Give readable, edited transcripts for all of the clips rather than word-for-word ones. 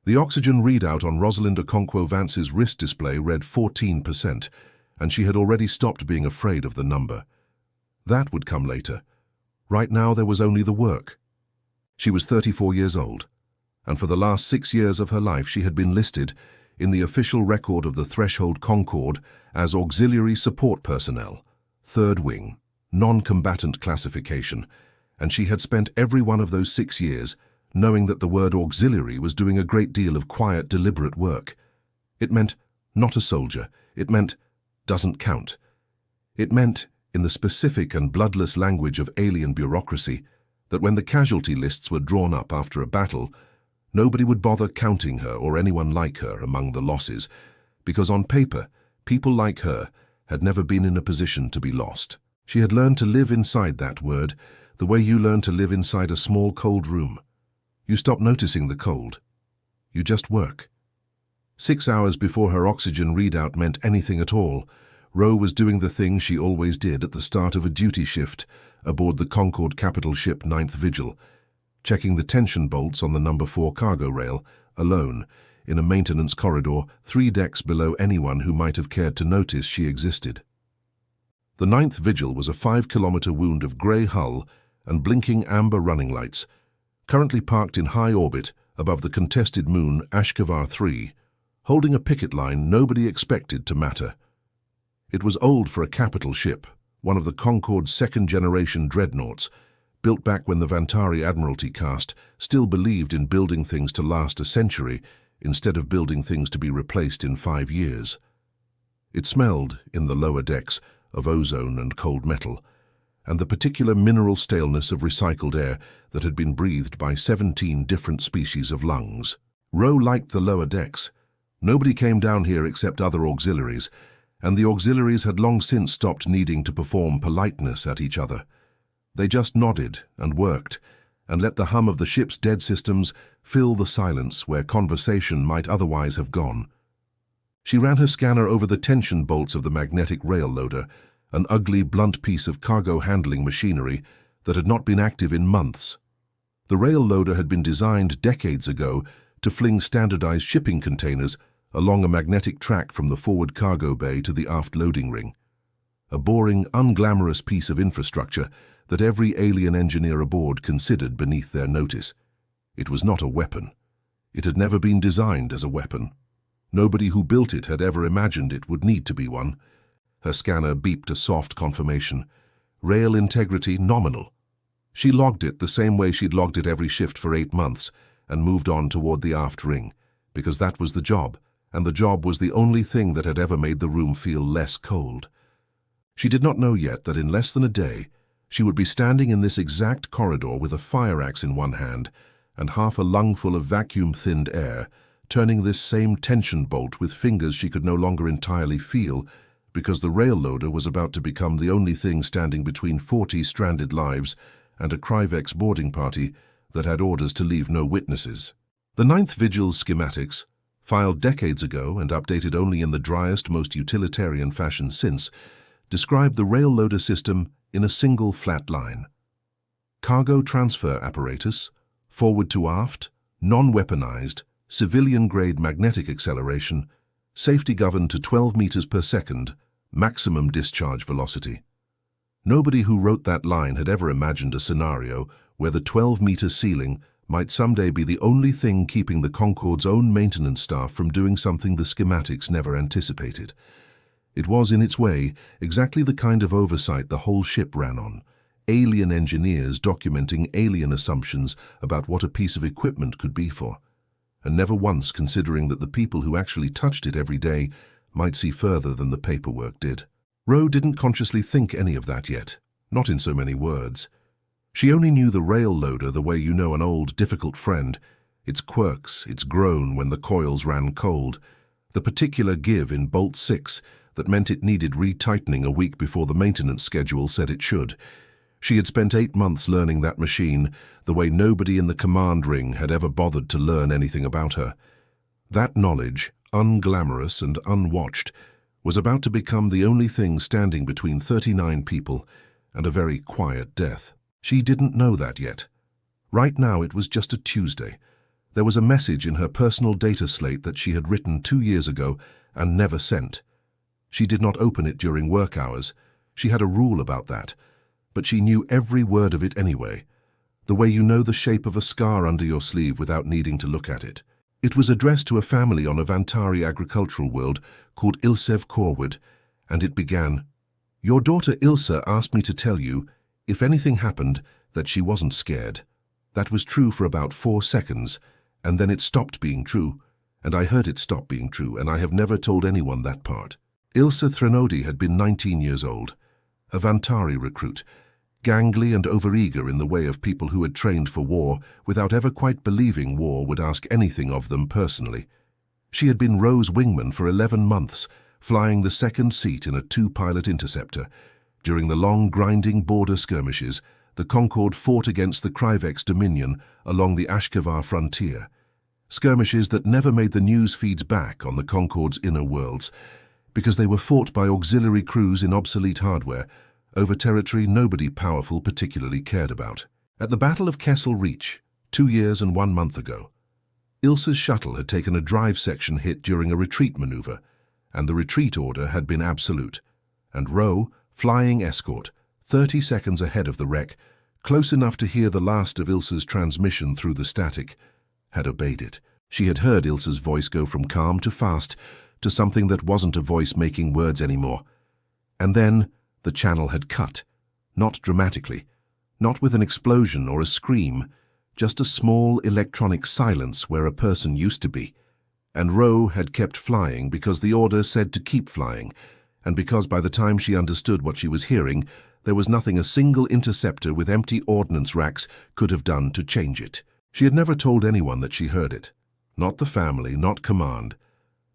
The oxygen readout on Rosalind Okonkwo-Vance's wrist display read 14%, and she had already stopped being afraid of the number. That would come later. Right now there was only the work. She was 34 years old, and for the last 6 years of her life she had been listed in the official record of the Threshold Concord as Auxiliary Support Personnel, Third Wing, Non-Combatant classification, and she had spent every one of those 6 years knowing that the word auxiliary was doing a great deal of quiet, deliberate work. It meant not a soldier. It meant doesn't count. It meant, in the specific and bloodless language of alien bureaucracy, that when the casualty lists were drawn up after a battle, nobody would bother counting her or anyone like her among the losses, because on paper, people like her had never been in a position to be lost. She had learned to live inside that word, the way you learn to live inside a small, cold room. You stop noticing the cold. You just work. 6 hours before her oxygen readout meant anything at all, Ro was doing the thing she always did at the start of a duty shift aboard the Concord capital ship Ninth Vigil, checking the tension bolts on the number 4 cargo rail, alone, in a maintenance corridor 3 decks below anyone who might have cared to notice she existed. The Ninth Vigil was a 5-kilometer wound of grey hull and blinking amber running lights, currently parked in high orbit above the contested moon HFY 3, holding a picket line nobody expected to matter. It was old for a capital ship, one of the Concord's second-generation dreadnoughts, built back when the Vantari Admiralty caste still believed in building things to last a century instead of building things to be replaced in 5 years. It smelled, in the lower decks, of ozone and cold metal, and the particular mineral staleness of recycled air that had been breathed by 17 different species of lungs. Ro liked the lower decks. Nobody came down here except other auxiliaries, and the auxiliaries had long since stopped needing to perform politeness at each other. They just nodded and worked, and let the hum of the ship's dead systems fill the silence where conversation might otherwise have gone. She ran her scanner over the tension bolts of the magnetic rail loader, an ugly, blunt piece of cargo handling machinery that had not been active in months. The rail loader had been designed decades ago to fling standardized shipping containers along a magnetic track from the forward cargo bay to the aft loading ring. A boring, unglamorous piece of infrastructure that every alien engineer aboard considered beneath their notice. It was not a weapon. It had never been designed as a weapon. Nobody who built it had ever imagined it would need to be one. Her scanner beeped a soft confirmation. Rail integrity nominal. She logged it the same way she'd logged it every shift for 8 months and moved on toward the aft ring, because that was the job, and the job was the only thing that had ever made the room feel less cold. She did not know yet that in less than a day, she would be standing in this exact corridor with a fire axe in one hand and half a lungful of vacuum-thinned air, turning this same tension bolt with fingers she could no longer entirely feel, because the rail loader was about to become the only thing standing between 40 stranded lives and a Kryvex boarding party that had orders to leave no witnesses. The Ninth Vigil's schematics, filed decades ago and updated only in the driest, most utilitarian fashion since, described the rail loader system in a single flat line. Cargo transfer apparatus, forward to aft, non-weaponized, civilian-grade magnetic acceleration, safety governed to 12 meters per second, maximum discharge velocity. Nobody who wrote that line had ever imagined a scenario where the 12-meter ceiling might someday be the only thing keeping the Concord's own maintenance staff from doing something the schematics never anticipated. It was, in its way, exactly the kind of oversight the whole ship ran on, alien engineers documenting alien assumptions about what a piece of equipment could be for, and never once considering that the people who actually touched it every day might see further than the paperwork did. Ro didn't consciously think any of that yet, not in so many words. She only knew the rail loader the way you know an old, difficult friend, its quirks, its groan when the coils ran cold, the particular give in Bolt 6 that meant it needed retightening a week before the maintenance schedule said it should. She had spent 8 months learning that machine the way nobody in the command ring had ever bothered to learn anything about her. That knowledge, unglamorous and unwatched, was about to become the only thing standing between 39 people and a very quiet death. She didn't know that yet. Right now it was just a Tuesday, There was a message in her personal data slate that she had written 2 years ago and never sent. She did not open it during work hours. She had a rule about that, but she knew every word of it anyway, the way you know the shape of a scar under your sleeve without needing to look at it. It was addressed to a family on a Vantari agricultural world called Korwood, and it began, "Your daughter Ilsa asked me to tell you, if anything happened, that she wasn't scared. That was true for about 4 seconds, and then it stopped being true, and I heard it stop being true, and I have never told anyone that part." Ilsa Threnody had been 19 years old, a Vantari recruit, gangly and overeager in the way of people who had trained for war without ever quite believing war would ask anything of them personally. She had been Ro's wingman for 11 months, flying the second seat in a 2-pilot Interceptor. During the long, grinding border skirmishes, the Concord fought against the Kryvex Dominion along the HFY frontier. Skirmishes that never made the news feeds back on the Concord's inner worlds, because they were fought by auxiliary crews in obsolete hardware, over territory nobody powerful particularly cared about. At the Battle of Kessel Reach, 2 years and 1 month ago, Ilsa's shuttle had taken a drive section hit during a retreat maneuver, and the retreat order had been absolute, and Ro, flying escort, 30 seconds ahead of the wreck, close enough to hear the last of Ilsa's transmission through the static, had obeyed it. She had heard Ilsa's voice go from calm to fast, to something that wasn't a voice making words anymore. And then the channel had cut, not dramatically, not with an explosion or a scream, just a small electronic silence where a person used to be. And Ro had kept flying because the order said to keep flying, and because by the time she understood what she was hearing, there was nothing a single Interceptor with empty ordnance racks could have done to change it. She had never told anyone that she heard it. Not the family, not command,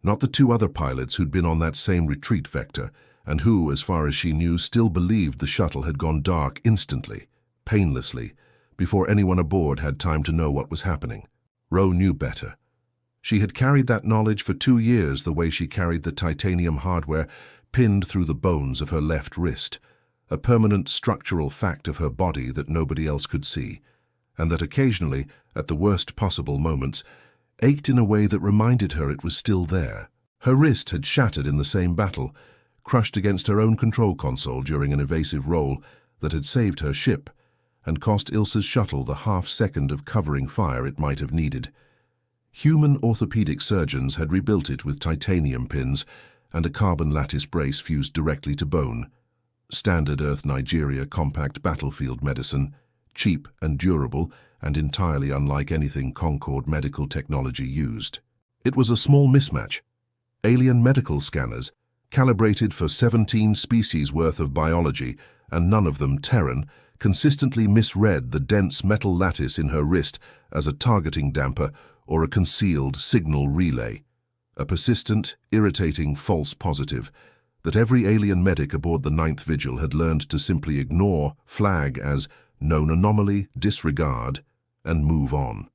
not the 2 other pilots who'd been on that same retreat vector, and who, as far as she knew, still believed the shuttle had gone dark instantly, painlessly, before anyone aboard had time to know what was happening. Ro knew better. She had carried that knowledge for 2 years the way she carried the titanium hardware pinned through the bones of her left wrist, a permanent structural fact of her body that nobody else could see, and that occasionally, at the worst possible moments, ached in a way that reminded her it was still there. Her wrist had shattered in the same battle, crushed against her own control console during an evasive roll that had saved her ship and cost Ilsa's shuttle the half-second of covering fire it might have needed. Human orthopedic surgeons had rebuilt it with titanium pins and a carbon lattice brace fused directly to bone. Standard Earth Nigeria compact battlefield medicine, cheap and durable and entirely unlike anything Concord medical technology used. It was a small mismatch. Alien medical scanners, calibrated for 17 species worth of biology, and none of them Terran, consistently misread the dense metal lattice in her wrist as a targeting damper or a concealed signal relay. A persistent, irritating false positive that every alien medic aboard the Ninth Vigil had learned to simply ignore, flag as known anomaly, disregard, and move on.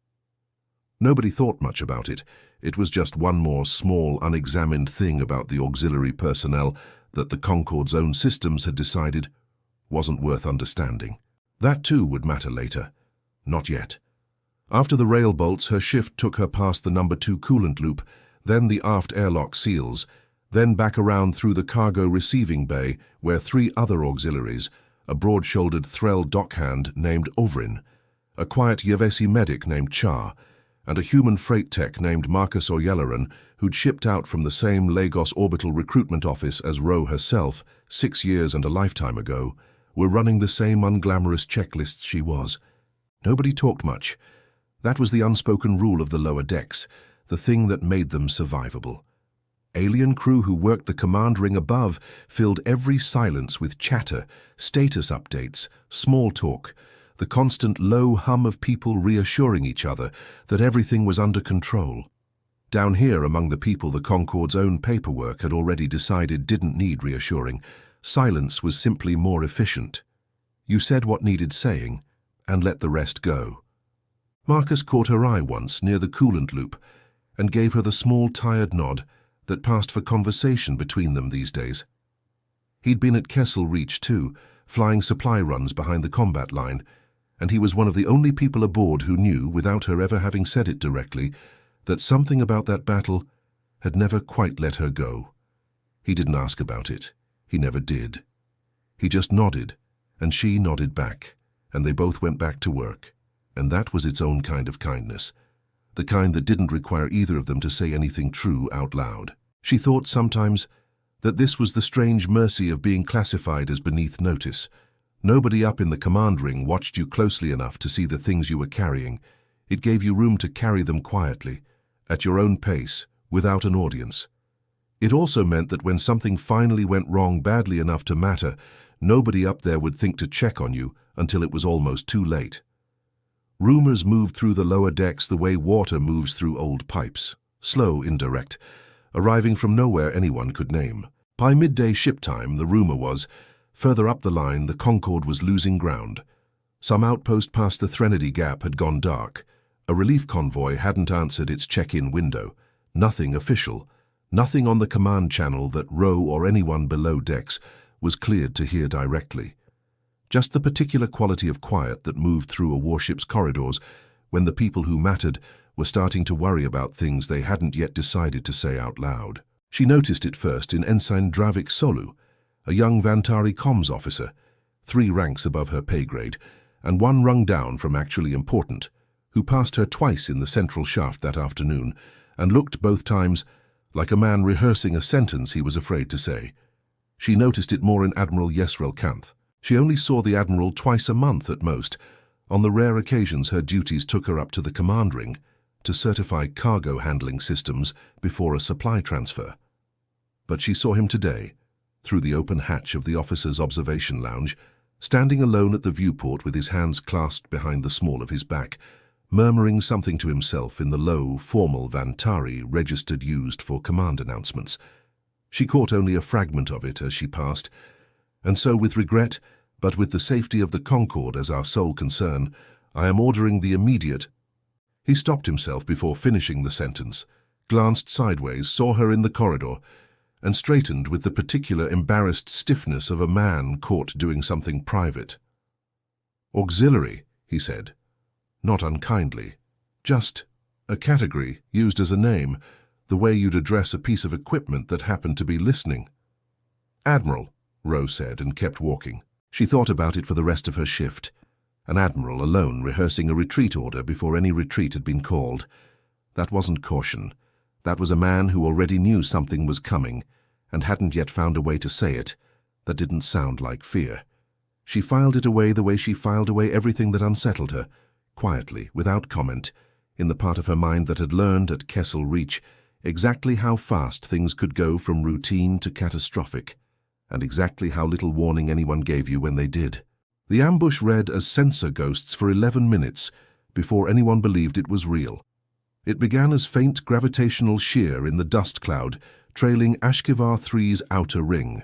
Nobody thought much about it. It was just one more small, unexamined thing about the auxiliary personnel that the Concord's own systems had decided wasn't worth understanding. That too would matter later. Not yet. After the rail bolts, her shift took her past the number 2 coolant loop, then the aft airlock seals, then back around through the cargo receiving bay where 3 other auxiliaries, a broad-shouldered Threll dockhand named Ovrin, a quiet Yevesi medic named Char, and a human freight tech named Marcus Oyelaran, who'd shipped out from the same Lagos orbital recruitment office as Ro herself 6 years and a lifetime ago, were running the same unglamorous checklists she was. Nobody talked much. That was the unspoken rule of the lower decks, the thing that made them survivable. Alien crew who worked the command ring above filled every silence with chatter, status updates, small talk, the constant low hum of people reassuring each other that everything was under control. Down here, among the people the Concord's own paperwork had already decided didn't need reassuring, silence was simply more efficient. You said what needed saying, and let the rest go. Marcus caught her eye once near the coolant loop, and gave her the small, tired nod that passed for conversation between them these days. He'd been at Kessel Reach too, flying supply runs behind the combat line, and he was one of the only people aboard who knew, without her ever having said it directly, that something about that battle had never quite let her go. He didn't ask about it. He never did. He just nodded, and she nodded back, and they both went back to work. And that was its own kind of kindness, the kind that didn't require either of them to say anything true out loud. She thought sometimes that this was the strange mercy of being classified as beneath notice. Nobody up in the command ring watched you closely enough to see the things you were carrying. It gave you room to carry them quietly, at your own pace, without an audience. It also meant that when something finally went wrong badly enough to matter, nobody up there would think to check on you until it was almost too late. Rumors moved through the lower decks the way water moves through old pipes, slow, indirect, arriving from nowhere anyone could name. By midday ship time, the rumor was, further up the line, the Concord was losing ground. Some outpost past the Threnody Gap had gone dark. A relief convoy hadn't answered its check-in window. Nothing official, nothing on the command channel that Roe or anyone below decks was cleared to hear directly. Just the particular quality of quiet that moved through a warship's corridors when the people who mattered were starting to worry about things they hadn't yet decided to say out loud. She noticed it first in Ensign Dravik Solu, a young Vantari comms officer, 3 ranks above her pay grade, and 1 rung down from actually important, who passed her twice in the central shaft that afternoon and looked both times like a man rehearsing a sentence he was afraid to say. She noticed it more in Admiral Yesrel Kanth. She only saw the Admiral twice a month at most. On the rare occasions her duties took her up to the command ring to certify cargo handling systems before a supply transfer. But she saw him today, through the open hatch of the officer's observation lounge, standing alone at the viewport with his hands clasped behind the small of his back, murmuring something to himself in the low, formal Vantari registered used for command announcements. She caught only a fragment of it as she passed, and so with regret, but with the safety of the Concord as our sole concern, I am ordering the immediate. He stopped himself before finishing the sentence, glanced sideways, saw her in the corridor, and straightened with the particular embarrassed stiffness of a man caught doing something private. Auxiliary, he said, not unkindly. Just a category used as a name, the way you'd address a piece of equipment that happened to be listening. Admiral, Rose said and kept walking. She thought about it for the rest of her shift. An admiral alone rehearsing a retreat order before any retreat had been called. That wasn't caution. That was a man who already knew something was coming and hadn't yet found a way to say it that didn't sound like fear. She filed it away the way she filed away everything that unsettled her, quietly, without comment, in the part of her mind that had learned at Kessel Reach exactly how fast things could go from routine to catastrophic, and exactly how little warning anyone gave you when they did. The ambush read as sensor ghosts for 11 minutes before anyone believed it was real. It began as faint gravitational shear in the dust cloud trailing Ashkivar 3's outer ring,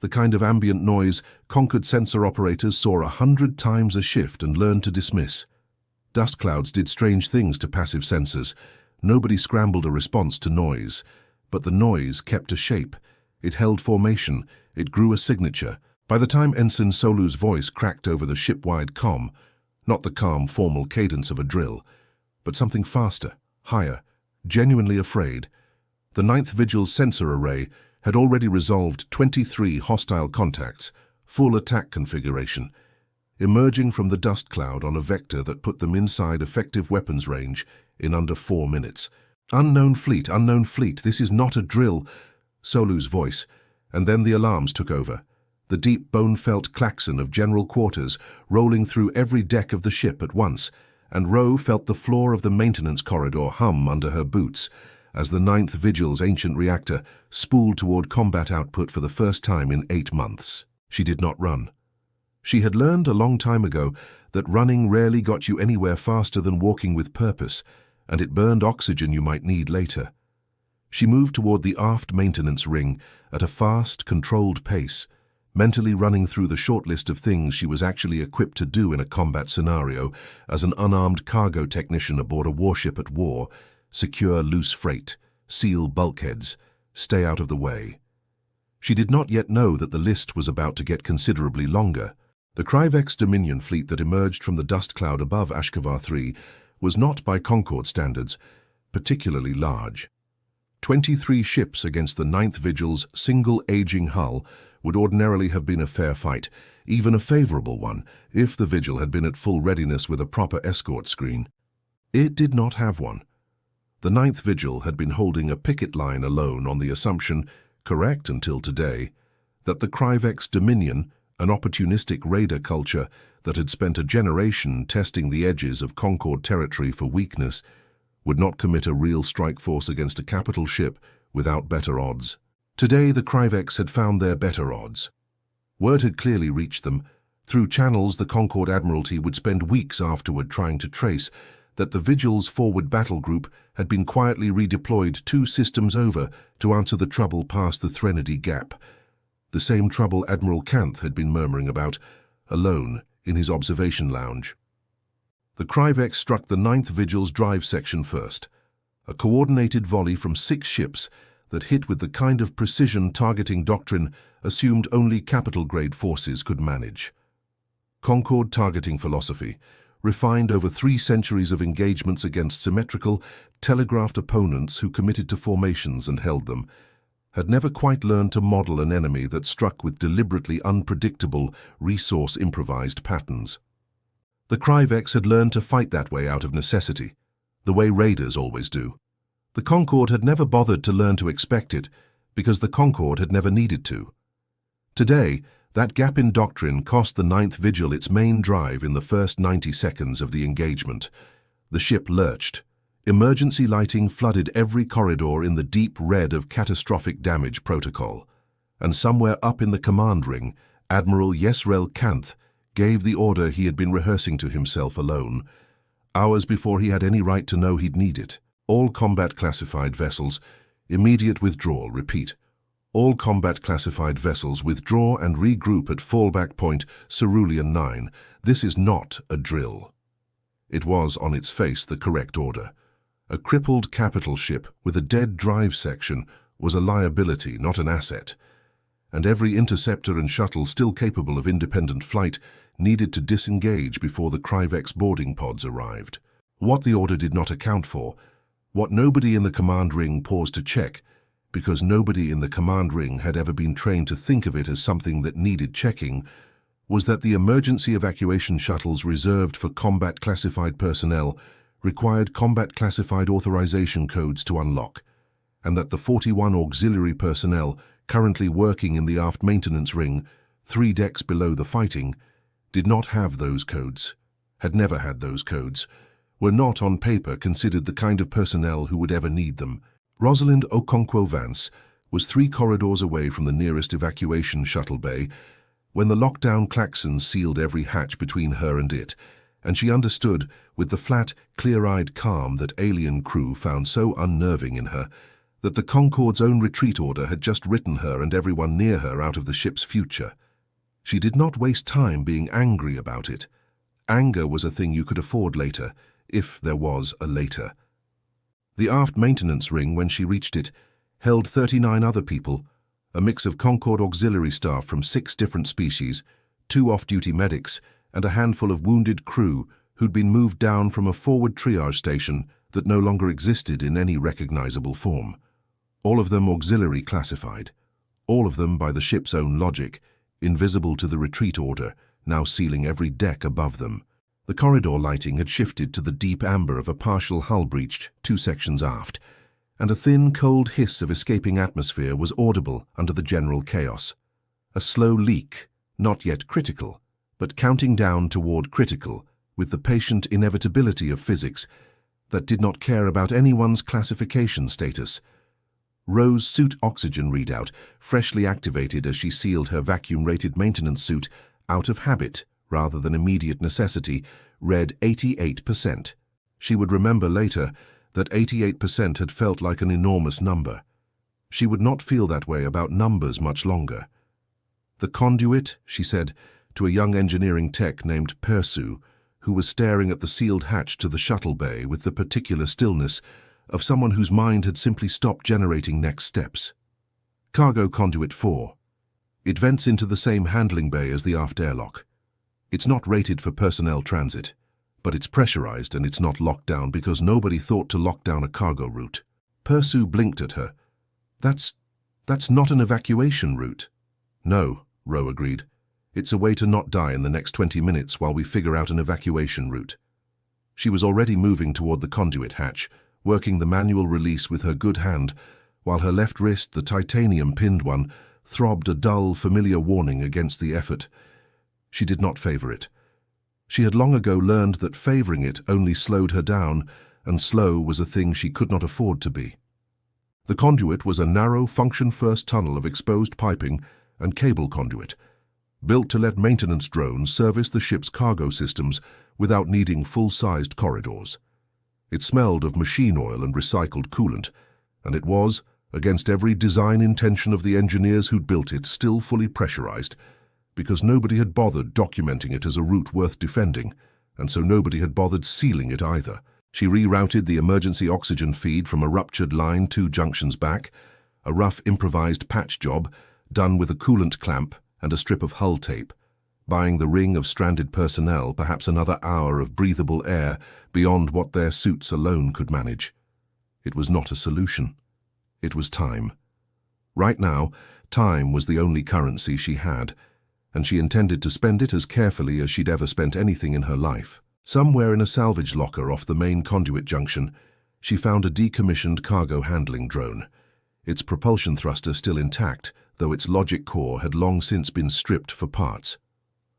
the kind of ambient noise Concord sensor operators saw 100 times a shift and learned to dismiss. Dust clouds did strange things to passive sensors. Nobody scrambled a response to noise, but the noise kept a shape. It held formation. It grew a signature. By the time Ensign Solu's voice cracked over the ship-wide comm, not the calm, formal cadence of a drill, but something faster, higher, genuinely afraid, the Ninth Vigil's sensor array had already resolved 23 hostile contacts, full attack configuration, emerging from the dust cloud on a vector that put them inside effective weapons range in under 4 minutes. Unknown fleet, this is not a drill, Solu's voice, and then the alarms took over. The deep bone-felt klaxon of general quarters rolling through every deck of the ship at once, and Roe felt the floor of the maintenance corridor hum under her boots as the Ninth Vigil's ancient reactor spooled toward combat output for the first time in 8 months. She did not run. She had learned a long time ago that running rarely got you anywhere faster than walking with purpose, and it burned oxygen you might need later. She moved toward the aft maintenance ring at a fast, controlled pace, mentally running through the short list of things she was actually equipped to do in a combat scenario as an unarmed cargo technician aboard a warship at war: secure loose freight, seal bulkheads, stay out of the way. She did not yet know that the list was about to get considerably longer. The Kryvex Dominion fleet that emerged from the dust cloud above HFY 3 was not, by Concord standards, particularly large. 23 ships against the Ninth Vigil's single aging hull would ordinarily have been a fair fight, even a favorable one, if the Vigil had been at full readiness with a proper escort screen. It did not have one. The Ninth Vigil had been holding a picket line alone on the assumption, correct until today, that the Kryvex Dominion, an opportunistic raider culture that had spent a generation testing the edges of Concord territory for weakness, would not commit a real strike force against a capital ship without better odds. Today the Kryvex had found their better odds. Word had clearly reached them, through channels the Concord Admiralty would spend weeks afterward trying to trace, that the Vigil's forward battle group had been quietly redeployed 2 systems over to answer the trouble past the Threnody Gap. The same trouble Admiral Canth had been murmuring about, alone in his observation lounge. The Kryvex struck the Ninth Vigil's drive section first, a coordinated volley from 6 ships that hit with the kind of precision targeting doctrine assumed only capital-grade forces could manage. Concord targeting philosophy, refined over 3 centuries of engagements against symmetrical, telegraphed opponents who committed to formations and held them, had never quite learned to model an enemy that struck with deliberately unpredictable, resource-improvised patterns. The Kryvex had learned to fight that way out of necessity, the way raiders always do. The Concord had never bothered to learn to expect it, because the Concord had never needed to. Today, that gap in doctrine cost the Ninth Vigil its main drive in the first 90 seconds of the engagement. The ship lurched. Emergency lighting flooded every corridor in the deep red of catastrophic damage protocol. And somewhere up in the command ring, Admiral Yesrel Canth gave the order he had been rehearsing to himself alone, hours before he had any right to know he'd need it. All combat classified vessels, immediate withdrawal, repeat. All combat classified vessels withdraw and regroup at fallback point Cerulean 9. This is not a drill. It was, on its face, the correct order. A crippled capital ship with a dead drive section was a liability, not an asset. And every interceptor and shuttle still capable of independent flight needed to disengage before the Kryvex boarding pods arrived. What the order did not account for, what nobody in the command ring paused to check, because nobody in the command ring had ever been trained to think of it as something that needed checking, was that the emergency evacuation shuttles reserved for combat classified personnel required combat classified authorization codes to unlock, and that the 41 auxiliary personnel currently working in the aft maintenance ring, 3 decks below the fighting, did not have those codes, had never had those codes, were not on paper considered the kind of personnel who would ever need them. Rosalind Okonkwo-Vance was 3 corridors away from the nearest evacuation shuttle bay when the lockdown klaxon sealed every hatch between her and it, and she understood, with the flat, clear-eyed calm that alien crew found so unnerving in her, that the Concord's own retreat order had just written her and everyone near her out of the ship's future. She did not waste time being angry about it. Anger was a thing you could afford later, if there was a later. The aft maintenance ring, when she reached it, held 39 other people, a mix of Concord auxiliary staff from 6 different species, 2 off-duty medics, and a handful of wounded crew who'd been moved down from a forward triage station that no longer existed in any recognizable form. All of them auxiliary classified, all of them by the ship's own logic, invisible to the retreat order, now sealing every deck above them. The corridor lighting had shifted to the deep amber of a partial hull breach 2 sections aft, and a thin, cold hiss of escaping atmosphere was audible under the general chaos. A slow leak, not yet critical, but counting down toward critical, with the patient inevitability of physics that did not care about anyone's classification status. Rose's suit oxygen readout, freshly activated as she sealed her vacuum-rated maintenance suit out of habit rather than immediate necessity, read 88%. She would remember later that 88% had felt like an enormous number. She would not feel that way about numbers much longer. The conduit, she said, to a young engineering tech named Persu, who was staring at the sealed hatch to the shuttle bay with the particular stillness of someone whose mind had simply stopped generating next steps. Cargo conduit 4. It vents into the same handling bay as the aft airlock. It's not rated for personnel transit, but it's pressurized and it's not locked down because nobody thought to lock down a cargo route. Persu blinked at her. That's not an evacuation route. No, Ro agreed. It's a way to not die in the next 20 minutes while we figure out an evacuation route. She was already moving toward the conduit hatch, working the manual release with her good hand, while her left wrist, the titanium-pinned one, throbbed a dull, familiar warning against the effort. She did not favor it. She had long ago learned that favoring it only slowed her down, and slow was a thing she could not afford to be. The conduit was a narrow, function-first tunnel of exposed piping and cable conduit, built to let maintenance drones service the ship's cargo systems without needing full-sized corridors. It smelled of machine oil and recycled coolant, and it was, against every design intention of the engineers who'd built it, still fully pressurized, because nobody had bothered documenting it as a route worth defending, and so nobody had bothered sealing it either. She rerouted the emergency oxygen feed from a ruptured line 2 junctions back, a rough improvised patch job done with a coolant clamp and a strip of hull tape, buying the ring of stranded personnel perhaps another hour of breathable air beyond what their suits alone could manage. It was not a solution. It was time. Right now, time was the only currency she had, and she intended to spend it as carefully as she'd ever spent anything in her life. Somewhere in a salvage locker off the main conduit junction, she found a decommissioned cargo handling drone, its propulsion thruster still intact, though its logic core had long since been stripped for parts.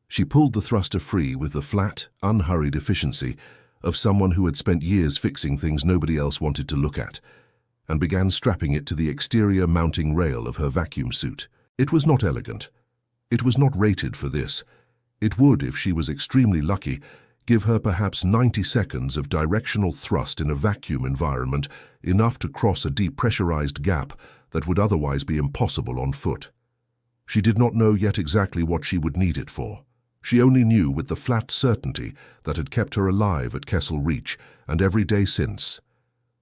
She pulled the thruster free with the flat, unhurried efficiency of someone who had spent years fixing things nobody else wanted to look at, and began strapping it to the exterior mounting rail of her vacuum suit. It was not elegant. It was not rated for this. It would, if she was extremely lucky, give her perhaps 90 seconds of directional thrust in a vacuum environment, enough to cross a depressurized gap that would otherwise be impossible on foot. She did not know yet exactly what she would need it for. She only knew with the flat certainty that had kept her alive at Kessel Reach and every day since,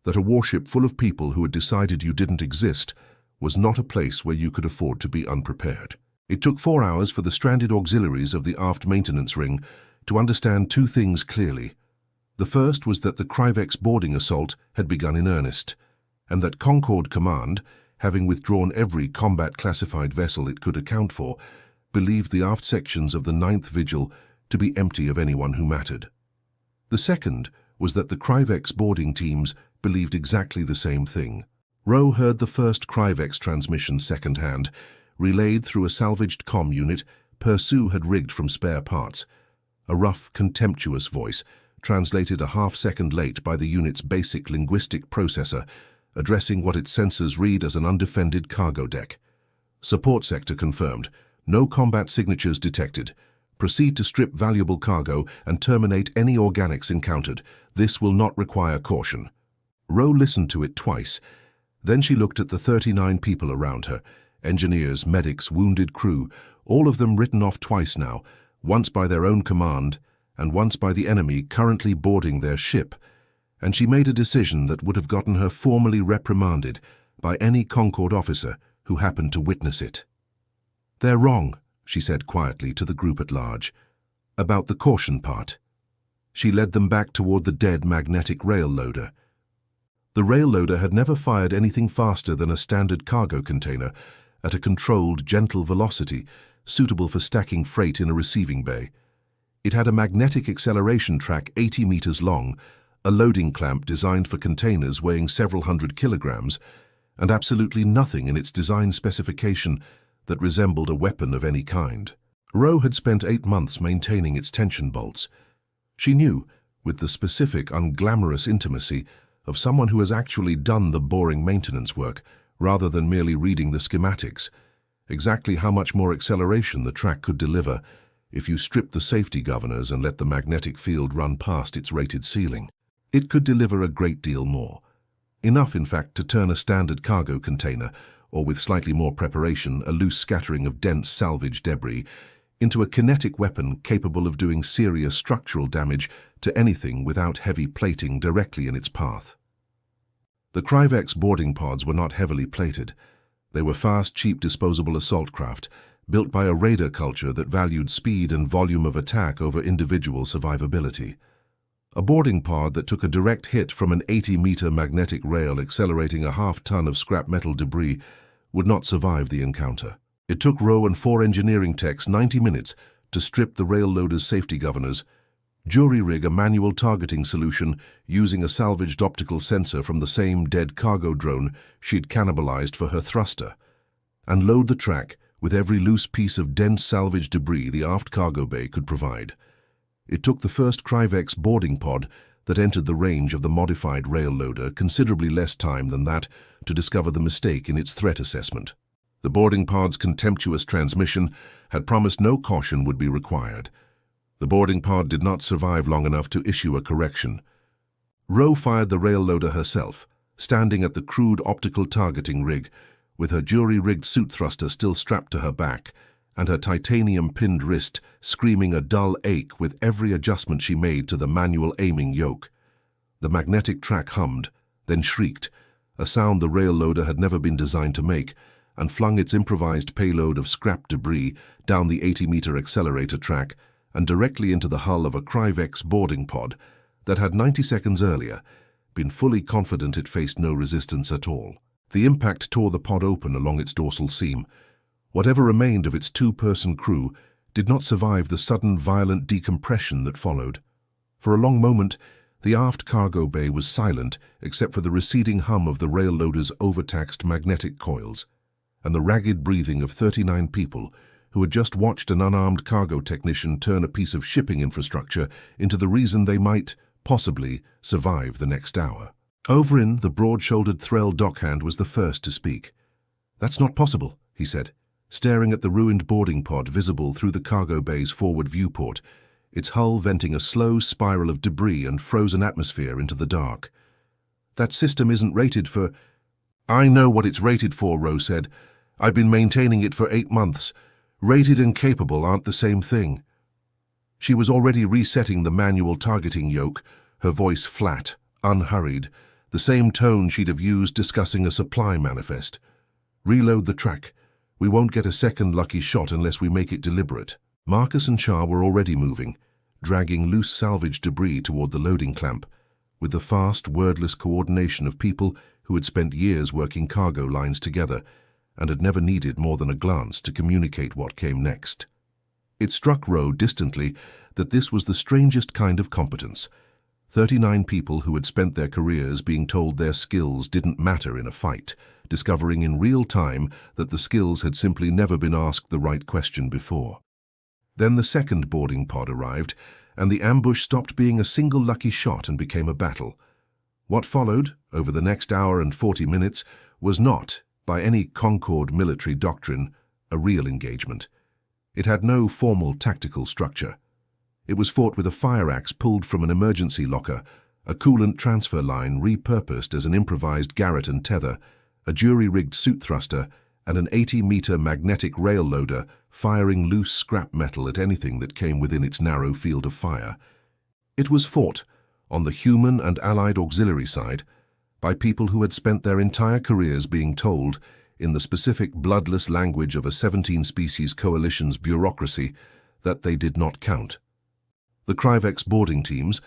that a warship full of people who had decided you didn't exist was not a place where you could afford to be unprepared. It took 4 hours for the stranded auxiliaries of the aft maintenance ring to understand 2 things clearly. The first was that the Kryvex boarding assault had begun in earnest, and that Concord Command, having withdrawn every combat classified vessel it could account for, believed the aft sections of the Ninth Vigil to be empty of anyone who mattered. The second was that the Kryvex boarding teams believed exactly the same thing. Ro heard the first Kryvex transmission secondhand, relayed through a salvaged comm unit Persu had rigged from spare parts. A rough, contemptuous voice, translated a half-second late by the unit's basic linguistic processor, addressing what its sensors read as an undefended cargo deck. Support sector confirmed. No combat signatures detected. Proceed to strip valuable cargo and terminate any organics encountered. This will not require caution. Ro listened to it twice. Then she looked at the 39 people around her, engineers, medics, wounded crew, all of them written off twice now, once by their own command and once by the enemy currently boarding their ship, and she made a decision that would have gotten her formally reprimanded by any Concord officer who happened to witness it. "They're wrong," she said quietly to the group at large, "about the caution part." She led them back toward the dead magnetic rail loader. The rail loader had never fired anything faster than a standard cargo container at a controlled, gentle velocity suitable for stacking freight in a receiving bay. It had a magnetic acceleration track 80 meters long, a loading clamp designed for containers weighing several hundred kilograms, and absolutely nothing in its design specification that resembled a weapon of any kind. Ro had spent 8 months maintaining its tension bolts. She knew, with the specific, unglamorous intimacy of someone who has actually done the boring maintenance work, rather than merely reading the schematics, exactly how much more acceleration the track could deliver if you stripped the safety governors and let the magnetic field run past its rated ceiling. It could deliver a great deal more. Enough, in fact, to turn a standard cargo container, or with slightly more preparation, a loose scattering of dense salvage debris, into a kinetic weapon capable of doing serious structural damage to anything without heavy plating directly in its path. The Kryvex boarding pods were not heavily plated. They were fast, cheap, disposable assault craft, built by a raider culture that valued speed and volume of attack over individual survivability. A boarding pod that took a direct hit from an 80-meter magnetic rail accelerating a half-ton of scrap metal debris would not survive the encounter. It took Rowe and 4 engineering techs 90 minutes to strip the rail loader's safety governors, jury-rig a manual targeting solution using a salvaged optical sensor from the same dead cargo drone she'd cannibalized for her thruster, and load the track with every loose piece of dense salvage debris the aft cargo bay could provide. It took the first Kryvex boarding pod that entered the range of the modified rail loader considerably less time than that to discover the mistake in its threat assessment. The boarding pod's contemptuous transmission had promised no caution would be required. The boarding pod did not survive long enough to issue a correction. Rowe fired the rail loader herself, standing at the crude optical targeting rig, with her jury-rigged suit thruster still strapped to her back, and her titanium-pinned wrist screaming a dull ache with every adjustment she made to the manual aiming yoke. The magnetic track hummed, then shrieked, a sound the rail loader had never been designed to make, and flung its improvised payload of scrap debris down the 80-meter accelerator track and directly into the hull of a Kryvex boarding pod that had 90 seconds earlier been fully confident it faced no resistance at all. The impact tore the pod open along its dorsal seam. Whatever remained of its 2-person crew did not survive the sudden violent decompression that followed. For a long moment, the aft cargo bay was silent except for the receding hum of the rail loader's overtaxed magnetic coils and the ragged breathing of 39 people who had just watched an unarmed cargo technician turn a piece of shipping infrastructure into the reason they might, possibly, survive the next hour. Overin, the broad-shouldered Threll dockhand, was the first to speak. "That's not possible," he said, staring at the ruined boarding pod visible through the cargo bay's forward viewport, its hull venting a slow spiral of debris and frozen atmosphere into the dark. "That system isn't rated for—" "I know what it's rated for," Rowe said. "I've been maintaining it for 8 months. Rated and capable aren't the same thing." She was already resetting the manual targeting yoke, her voice flat, unhurried, the same tone she'd have used discussing a supply manifest. "Reload the track. We won't get a second lucky shot unless we make it deliberate." Marcus and Char were already moving, dragging loose salvage debris toward the loading clamp, with the fast, wordless coordination of people who had spent years working cargo lines together and had never needed more than a glance to communicate what came next. It struck Rowe distantly that this was the strangest kind of competence. 39 people who had spent their careers being told their skills didn't matter in a fight, discovering in real time that the skills had simply never been asked the right question before. Then the second boarding pod arrived, and the ambush stopped being a single lucky shot and became a battle. What followed, over the next hour and 40 minutes, was not, by any Concord military doctrine, a real engagement. It had no formal tactical structure. It was fought with a fire axe pulled from an emergency locker, a coolant transfer line repurposed as an improvised garrote and tether, a jury-rigged suit thruster, and an 80-meter magnetic rail loader firing loose scrap metal at anything that came within its narrow field of fire. It was fought, on the human and allied auxiliary side, by people who had spent their entire careers being told, in the specific bloodless language of a 17-species coalition's bureaucracy, that they did not count. The Kryvex boarding teams,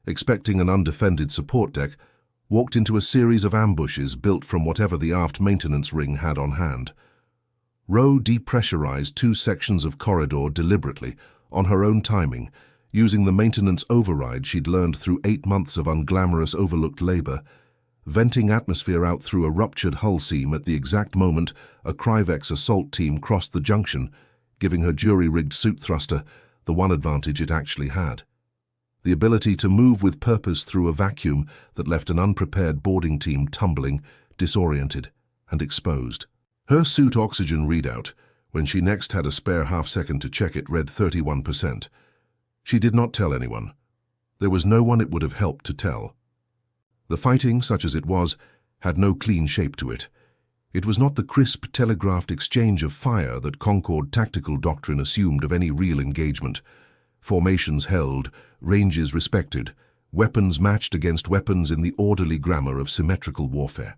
expecting an undefended support deck, walked into a series of ambushes built from whatever the aft maintenance ring had on hand. Rowe depressurized 2 sections of corridor deliberately, on her own timing, using the maintenance override she'd learned through 8 months of unglamorous overlooked labor, venting atmosphere out through a ruptured hull seam at the exact moment a Kryvex assault team crossed the junction, giving her jury-rigged suit thruster the one advantage it actually had: the ability to move with purpose through a vacuum that left an unprepared boarding team tumbling, disoriented, and exposed. Her suit oxygen readout, when she next had a spare half-second to check it, read 31%. She did not tell anyone. There was no one it would have helped to tell. The fighting, such as it was, had no clean shape to it. It was not the crisp, telegraphed exchange of fire that Concord tactical doctrine assumed of any real engagement. Formations held, ranges respected, weapons matched against weapons in the orderly grammar of symmetrical warfare.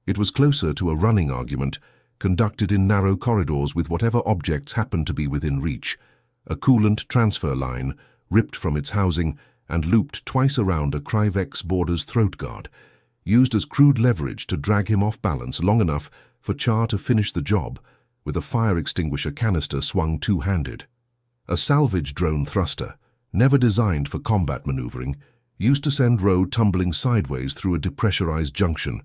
It was closer to a running argument, conducted in narrow corridors with whatever objects happened to be within reach, a coolant transfer line ripped from its housing and looped twice around a Kryvex boarder's throat guard, used as crude leverage to drag him off balance long enough for Char to finish the job, with a fire extinguisher canister swung two-handed. A salvage drone thruster, never designed for combat maneuvering, used to send Ro tumbling sideways through a depressurized junction.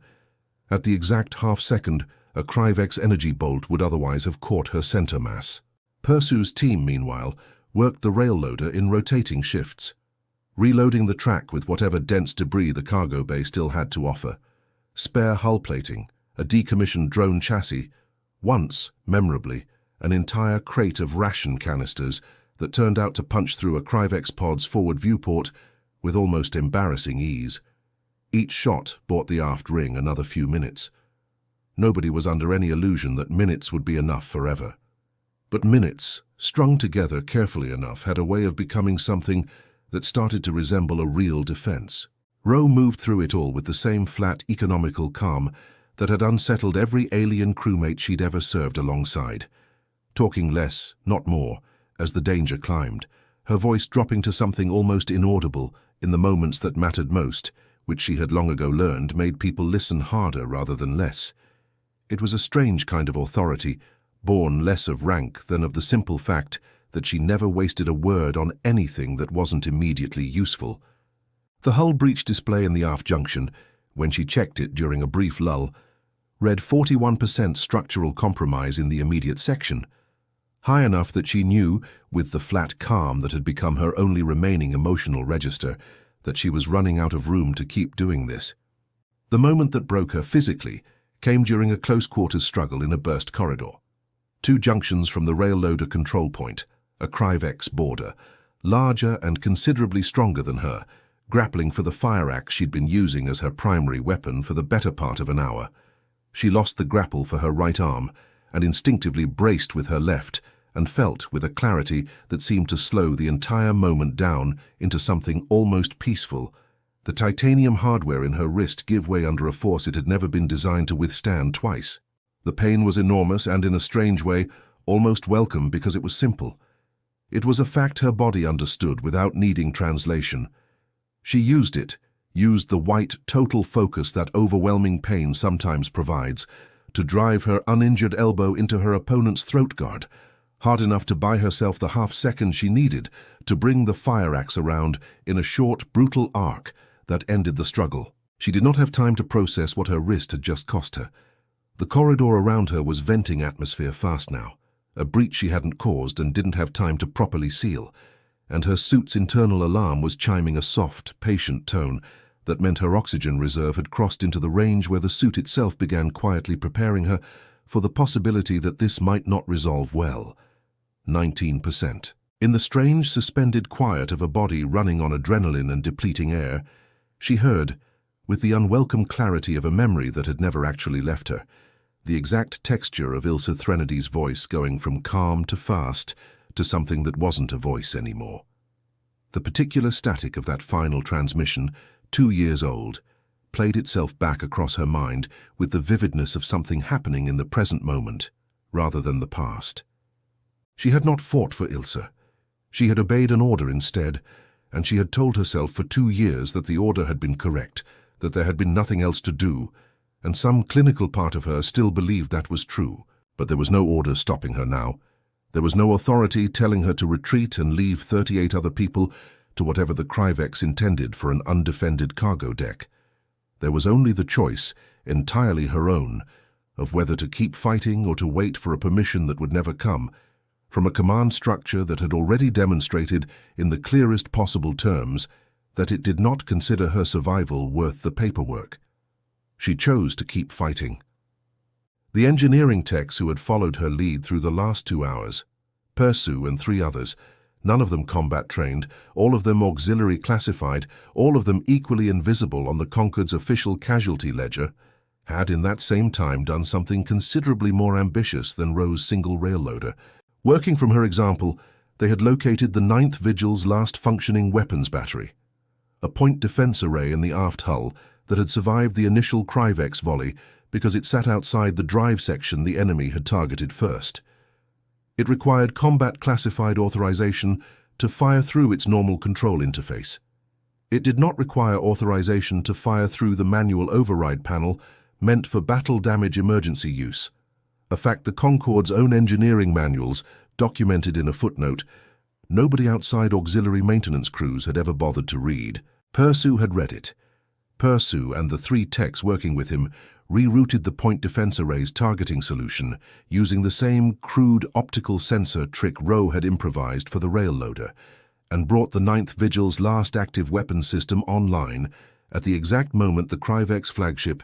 At the exact half-second, a Kryvex energy bolt would otherwise have caught her center mass. Persu's team, meanwhile, worked the rail loader in rotating shifts, reloading the track with whatever dense debris the cargo bay still had to offer. Spare hull plating, a decommissioned drone chassis, once, memorably, an entire crate of ration canisters that turned out to punch through a Kryvex pod's forward viewport with almost embarrassing ease. Each shot bought the aft ring another few minutes. Nobody was under any illusion that minutes would be enough forever. But minutes, strung together carefully enough, had a way of becoming something that started to resemble a real defense. Ro moved through it all with the same flat, economical calm that had unsettled every alien crewmate she'd ever served alongside. Talking less, not more, as the danger climbed, her voice dropping to something almost inaudible in the moments that mattered most, which she had long ago learned made people listen harder rather than less. It was a strange kind of authority, born less of rank than of the simple fact that she never wasted a word on anything that wasn't immediately useful. The hull breach display in the aft junction, when she checked it during a brief lull, read 41% structural compromise in the immediate section, high enough that she knew, with the flat calm that had become her only remaining emotional register, that she was running out of room to keep doing this. The moment that broke her physically came during a close-quarters struggle in a burst corridor. 2 junctions from the rail loader control point, a Kryvex boarder, larger and considerably stronger than her, grappling for the fire axe she'd been using as her primary weapon for the better part of an hour. She lost the grapple for her right arm and instinctively braced with her left, and felt, with a clarity that seemed to slow the entire moment down into something almost peaceful, the titanium hardware in her wrist give way under a force it had never been designed to withstand twice. The pain was enormous and, in a strange way, almost welcome because it was simple. It was a fact her body understood without needing translation. She used it, used the white, total focus that overwhelming pain sometimes provides, to drive her uninjured elbow into her opponent's throat guard, hard enough to buy herself the half-second she needed to bring the fire axe around in a short, brutal arc that ended the struggle. She did not have time to process what her wrist had just cost her. The corridor around her was venting atmosphere fast now, a breach she hadn't caused and didn't have time to properly seal, and her suit's internal alarm was chiming a soft, patient tone that meant her oxygen reserve had crossed into the range where the suit itself began quietly preparing her for the possibility that this might not resolve well. 19%. In the strange, suspended quiet of a body running on adrenaline and depleting air, she heard, with the unwelcome clarity of a memory that had never actually left her, the exact texture of Ilsa Threnady's voice going from calm to fast to something that wasn't a voice anymore. The particular static of that final transmission, 2 years old, played itself back across her mind with the vividness of something happening in the present moment, rather than the past. She had not fought for Ilsa. She had obeyed an order instead, and she had told herself for 2 years that the order had been correct, that there had been nothing else to do, and some clinical part of her still believed that was true. But there was no order stopping her now. There was no authority telling her to retreat and leave 38 other people to whatever the Kryvex intended for an undefended cargo deck. There was only the choice, entirely her own, of whether to keep fighting or to wait for a permission that would never come, from a command structure that had already demonstrated in the clearest possible terms that it did not consider her survival worth the paperwork. She chose to keep fighting. The engineering techs who had followed her lead through the last 2 hours, Persu and 3 others, none of them combat-trained, all of them auxiliary classified, all of them equally invisible on the Concord's official casualty ledger, had in that same time done something considerably more ambitious than Ro's single rail loader. Working from her example, they had located the Ninth Vigil's last functioning weapons battery, a point defense array in the aft hull that had survived the initial Kryvex volley because it sat outside the drive section the enemy had targeted first. It required combat classified authorization to fire through its normal control interface. It did not require authorization to fire through the manual override panel meant for battle damage emergency use, a fact the Concord's own engineering manuals documented in a footnote nobody outside auxiliary maintenance crews had ever bothered to read. Persu had read it. Persu and the 3 techs working with him rerouted the point defense array's targeting solution using the same crude optical sensor trick Ro had improvised for the rail loader, and brought the Ninth Vigil's last active weapons system online at the exact moment the Kryvex flagship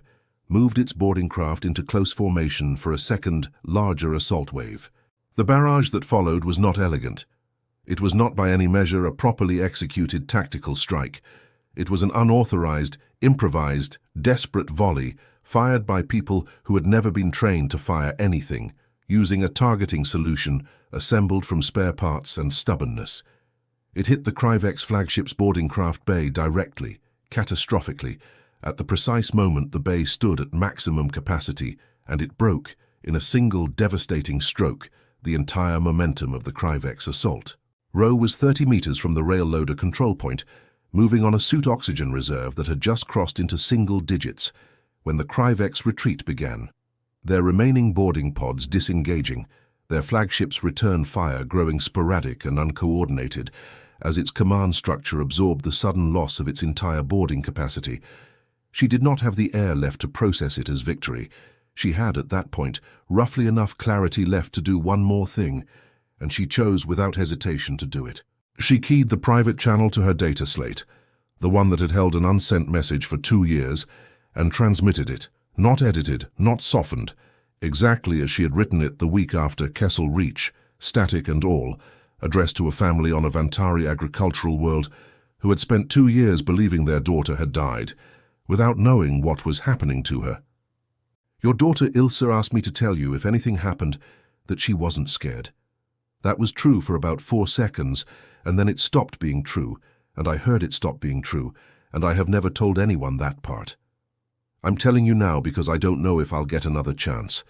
moved its boarding craft into close formation for a second, larger assault wave. The barrage that followed was not elegant. It was not by any measure a properly executed tactical strike. It was an unauthorized, improvised, desperate volley fired by people who had never been trained to fire anything, using a targeting solution assembled from spare parts and stubbornness. It hit the Kryvex flagship's boarding craft bay directly, catastrophically, at the precise moment the bay stood at maximum capacity, and it broke, in a single devastating stroke, the entire momentum of the Kryvex assault. Ro was 30 meters from the rail loader control point, moving on a suit oxygen reserve that had just crossed into single digits when the Kryvex retreat began. Their remaining boarding pods disengaging, their flagship's return fire growing sporadic and uncoordinated as its command structure absorbed the sudden loss of its entire boarding capacity. She did not have the air left to process it as victory. She had, at that point, roughly enough clarity left to do one more thing, and she chose without hesitation to do it. She keyed the private channel to her data slate, the one that had held an unsent message for 2 years, and transmitted it, not edited, not softened, exactly as she had written it the week after Kessel Reach, static and all, addressed to a family on a Vantari agricultural world who had spent 2 years believing their daughter had died, without knowing what was happening to her. Your daughter Ilsa asked me to tell you, if anything happened, that she wasn't scared. That was true for about 4 seconds, and then it stopped being true, and I heard it stop being true, and I have never told anyone that part. I'm telling you now because I don't know if I'll get another chance,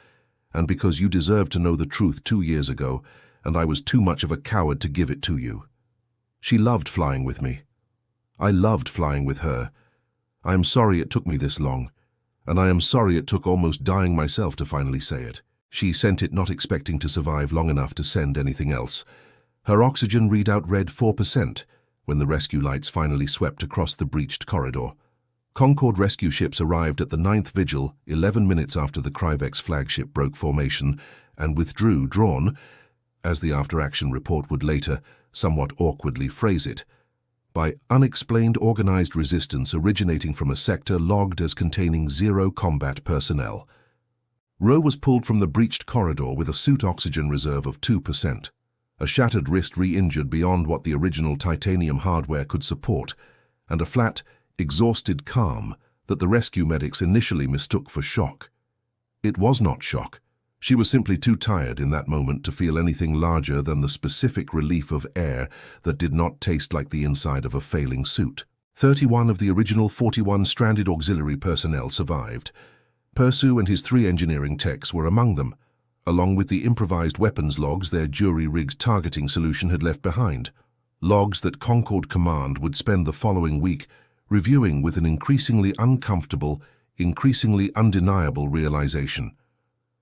and because you deserve to know the truth 2 years ago, and I was too much of a coward to give it to you. She loved flying with me. I loved flying with her. I am sorry it took me this long, and I am sorry it took almost dying myself to finally say it. She sent it not expecting to survive long enough to send anything else. Her oxygen readout read 4% when the rescue lights finally swept across the breached corridor. Concord rescue ships arrived at the Ninth Vigil 11 minutes after the Kryvex flagship broke formation and withdrew, drawn, as the after-action report would later somewhat awkwardly phrase it, by unexplained organized resistance originating from a sector logged as containing 0 combat personnel. Ro was pulled from the breached corridor with a suit oxygen reserve of 2%, a shattered wrist re-injured beyond what the original titanium hardware could support, and a flat, exhausted calm that the rescue medics initially mistook for shock. It was not shock. She was simply too tired in that moment to feel anything larger than the specific relief of air that did not taste like the inside of a failing suit. 31 of the original 41 stranded auxiliary personnel survived. Persu and his 3 engineering techs were among them, along with the improvised weapons logs their jury-rigged targeting solution had left behind. Logs that Concord Command would spend the following week reviewing with an increasingly uncomfortable, increasingly undeniable realization.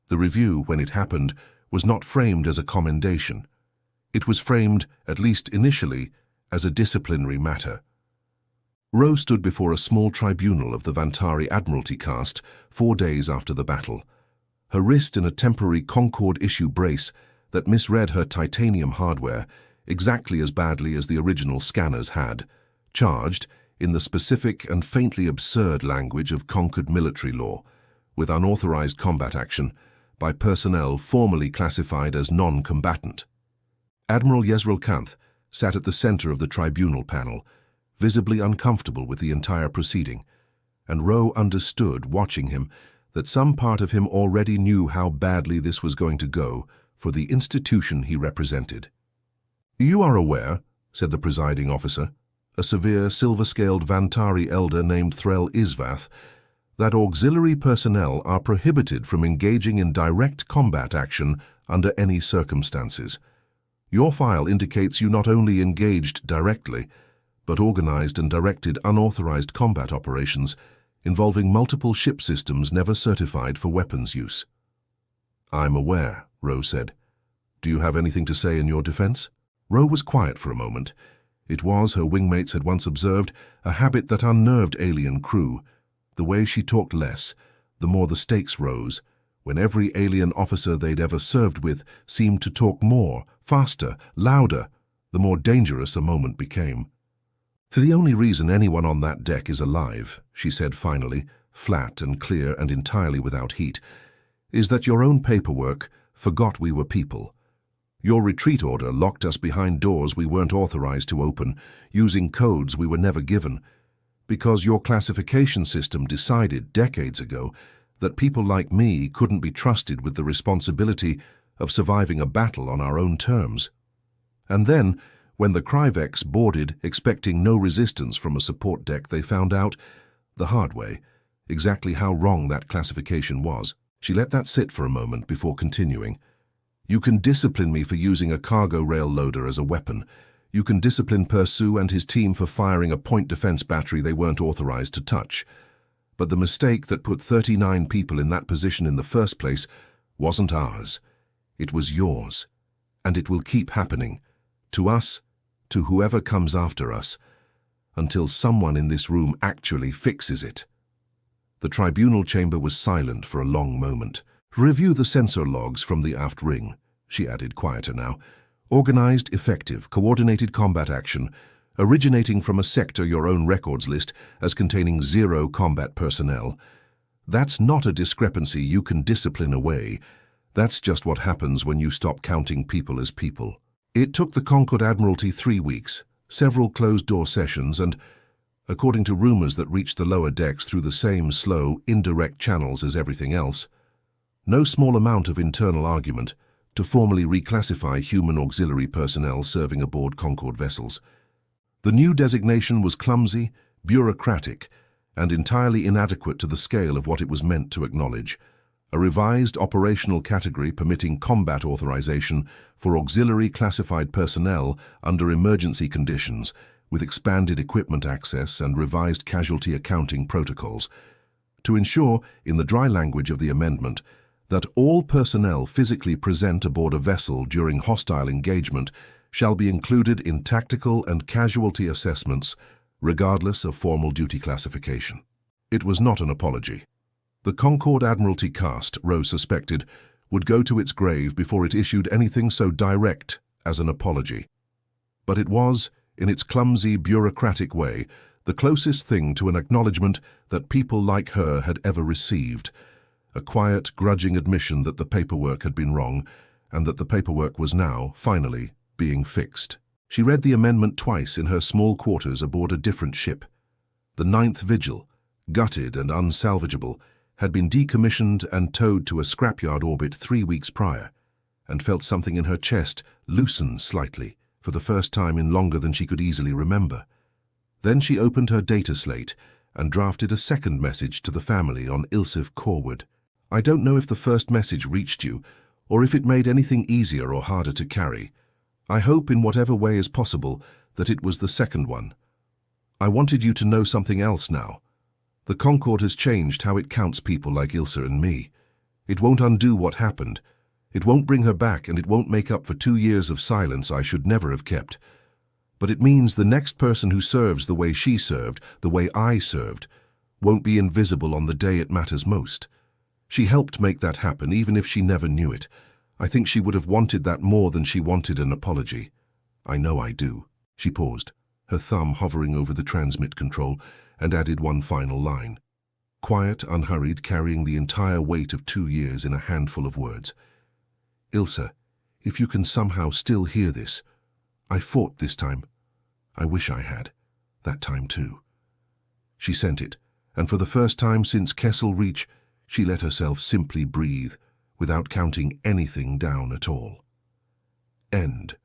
The review, when it happened, was not framed as a commendation. It was framed, at least initially, as a disciplinary matter. Ro stood before a small tribunal of the Vantari Admiralty caste 4 days after the battle, her wrist in a temporary Concord issue brace that misread her titanium hardware exactly as badly as the original scanners had, charged, in the specific and faintly absurd language of Concord military law, with unauthorized combat action by personnel formally classified as non-combatant. Admiral Yezreel Kanth sat at the center of the tribunal panel, visibly uncomfortable with the entire proceeding, and Ro understood, watching him, that some part of him already knew how badly this was going to go for the institution he represented. "You are aware," said the presiding officer, a severe, silver-scaled Vantari elder named Threl Isvath, that auxiliary personnel are prohibited from engaging in direct combat action under any circumstances. Your file indicates you not only engaged directly, but organized and directed unauthorized combat operations involving multiple ship systems never certified for weapons use. I'm aware, Ro said. Do you have anything to say in your defense? Ro was quiet for a moment. It was, her wingmates had once observed, a habit that unnerved alien crew. The way she talked less, the more the stakes rose, when every alien officer they'd ever served with seemed to talk more, faster, louder, the more dangerous a moment became. The only reason anyone on that deck is alive, she said finally, flat and clear and entirely without heat, is that your own paperwork forgot we were people. Your retreat order locked us behind doors we weren't authorized to open, using codes we were never given, because your classification system decided decades ago that people like me couldn't be trusted with the responsibility of surviving a battle on our own terms. And then, when the Kryvex boarded expecting no resistance from a support deck, they found out, the hard way, exactly how wrong that classification was. She let that sit for a moment before continuing. You can discipline me for using a cargo rail loader as a weapon. You can discipline Persu and his team for firing a point defense battery they weren't authorized to touch. But the mistake that put 39 people in that position in the first place wasn't ours. It was yours. And it will keep happening. To us, to whoever comes after us, until someone in this room actually fixes it. The tribunal chamber was silent for a long moment. Review the sensor logs from the aft ring, she added, quieter now. Organized, effective, coordinated combat action, originating from a sector your own records list as containing 0 combat personnel. That's not a discrepancy you can discipline away. That's just what happens when you stop counting people as people. It took the Concord Admiralty 3 weeks, several closed-door sessions, and, according to rumors that reached the lower decks through the same slow, indirect channels as everything else, no small amount of internal argument to formally reclassify human auxiliary personnel serving aboard Concord vessels. The new designation was clumsy, bureaucratic, and entirely inadequate to the scale of what it was meant to acknowledge. A revised operational category permitting combat authorization for auxiliary classified personnel under emergency conditions, with expanded equipment access and revised casualty accounting protocols, to ensure, in the dry language of the amendment, that all personnel physically present aboard a vessel during hostile engagement shall be included in tactical and casualty assessments, regardless of formal duty classification. It was not an apology. The Concord Admiralty cast, Rose suspected, would go to its grave before it issued anything so direct as an apology. But it was, in its clumsy, bureaucratic way, the closest thing to an acknowledgement that people like her had ever received, a quiet, grudging admission that the paperwork had been wrong, and that the paperwork was now, finally, being fixed. She read the amendment twice in her small quarters aboard a different ship. The Ninth Vigil, gutted and unsalvageable, had been decommissioned and towed to a scrapyard orbit 3 weeks prior, and felt something in her chest loosen slightly, for the first time in longer than she could easily remember. Then she opened her data slate and drafted a second message to the family on Ilsif Corward. I don't know if the first message reached you, or if it made anything easier or harder to carry. I hope in whatever way is possible that it was the second one. I wanted you to know something else now. The Concord has changed how it counts people like Ilsa and me. It won't undo what happened. It won't bring her back, and it won't make up for 2 years of silence I should never have kept. But it means the next person who serves the way she served, the way I served, won't be invisible on the day it matters most. She helped make that happen, even if she never knew it. I think she would have wanted that more than she wanted an apology. I know I do. She paused, her thumb hovering over the transmit control, and added one final line. Quiet, unhurried, carrying the entire weight of 2 years in a handful of words. Ilsa, if you can somehow still hear this, I fought this time. I wish I had. That time too. She sent it, and for the first time since Kessel Reach, she let herself simply breathe, without counting anything down at all. End.